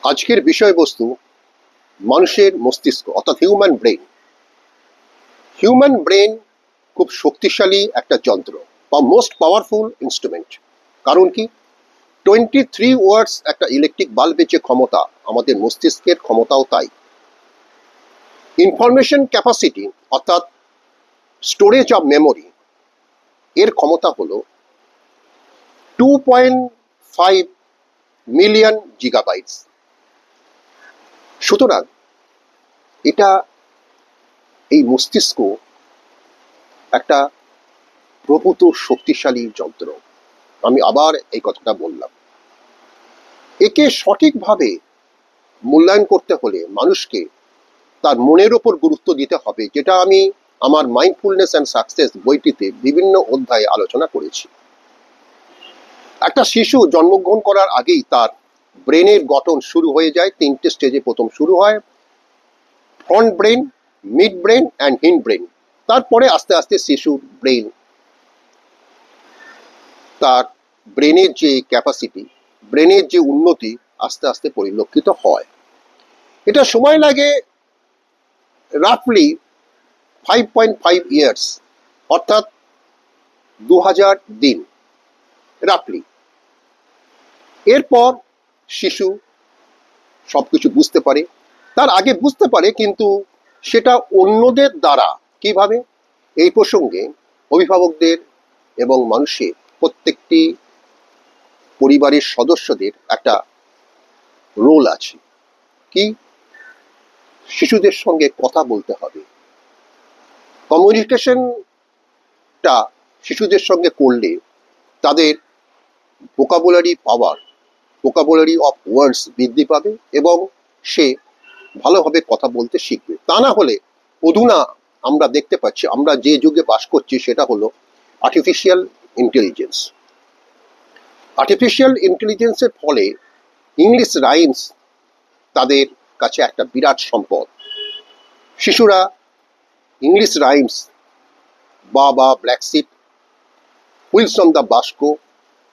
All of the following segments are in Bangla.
আজকের বিষয়বস্তু মানুষের মস্তিষ্ক অর্থাৎ হিউম্যান ব্রেন। হিউম্যান ব্রেন খুব শক্তিশালী একটা যন্ত্র বা মোস্ট পাওয়ারফুল ইনস্ট্রুমেন্ট। কারণ কি, 23 ওয়াটস একটা ইলেকট্রিক বাল্বের যে ক্ষমতা, আমাদের মস্তিষ্কের ক্ষমতাও তাই। ইনফরমেশন ক্যাপাসিটি অর্থাৎ স্টোরেজ অফ মেমোরি, এর ক্ষমতা হলো 2.5 মিলিয়ন গিগাবাইটস। সুতরাং এটা, এই মস্তিষ্ক একটা প্রভূত শক্তিশালী যন্ত্র। আমি আবার এই কথাটা বললাম। একে সঠিকভাবে মূল্যায়ন করতে হলে মানুষকে তার মনের ওপর গুরুত্ব দিতে হবে, যেটা আমি আমার মাইন্ডফুলনেস অ্যান্ড সাকসেস বইটিতে বিভিন্ন অধ্যায়ে আলোচনা করেছি। একটা শিশু জন্মগ্রহণ করার আগেই তার ব্রেনের গঠন শুরু হয়ে যায়। 3টে স্টেজে প্রথম শুরু হয়, front brain, mid brain and hind brain. তারপরে আস্তে আস্তে শিশুর ব্রেন, তার ব্রেনের যে ক্যাপাসিটি, ব্রেনের যে উন্নতি আস্তে আস্তে পরিলক্ষিত হয়। এটা সময় লাগে রাফলি 5.5 ইয়ার্স, অর্থাৎ 2000 দিন রাফলি। এরপর শিশু সবকিছু বুঝতে পারে। তার আগে বুঝতে পারে, কিন্তু সেটা অন্যদের দ্বারা। কিভাবে? এই প্রসঙ্গে অভিভাবকদের এবং মানুষের প্রত্যেকটি পরিবারের সদস্যদের একটা রোল আছে। কি? শিশুদের সঙ্গে কথা বলতে হবে। কমিউনিকেশনটা শিশুদের সঙ্গে করলে তাদের vocabulary power, vocabulary of words বৃদ্ধি পাবে এবং সে ভালোভাবে কথা বলতে শিখবে। তা না হলে অধুনা আমরা দেখতে পাচ্ছি, আমরা যে যুগে বাস করছি সেটা হলো আর্টিফিশিয়াল ইন্টেলিজেন্স। আর্টিফিশিয়াল ইন্টেলিজেন্সের ফলে ইংলিশ রাইমস তাদের কাছে একটা বিরাট সম্পদ। শিশুরা ইংলিশ রাইমস বা black sheep, wheels on the bus go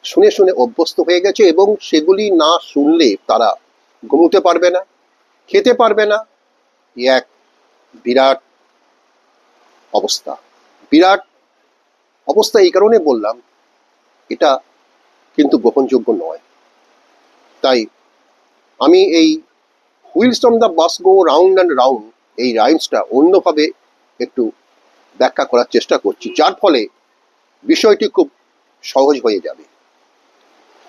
শুনে শুনে অভ্যস্ত হয়ে গেছে এবং সেগুলি না শুনলে তারা ঘুমোতে পারবে না, খেতে পারবে না। এক বিরাট অবস্থা। বিরাট অবস্থা এই কারণে বললাম, এটা কিন্তু গ্রহণযোগ্য নয়। তাই আমি এই wheels on the bus go round and round, এই রাইমসটা অন্যভাবে একটু ব্যাখ্যা করার চেষ্টা করছি, যার ফলে বিষয়টি খুব সহজ হয়ে যাবে।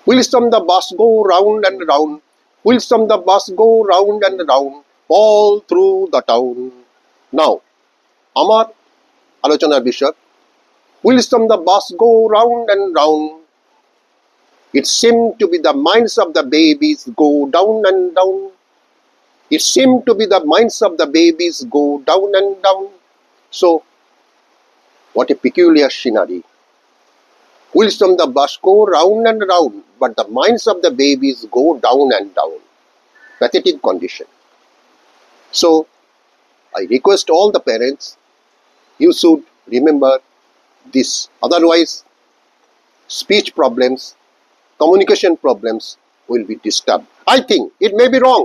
Wheels on the bus go round and round, wheels on the bus go round and round, all through the town. Now, আমার আলোচনার বিষয়, wheels on the bus go round and round. It seemed to be the minds of the babies go down and down. It seemed to be the minds of the babies go down and down. So, what a peculiar scenery. Wheels on the bus go round and round, but the minds of the babies go down and down. Pathetic condition. So, I request all the parents, you should remember this. Otherwise, speech problems, communication problems will be disturbed. I think it may be wrong.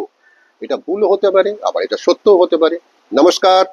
এটা ভুল হতে পারে, আবার এটা সত্য হতে পারে। নমস্কার।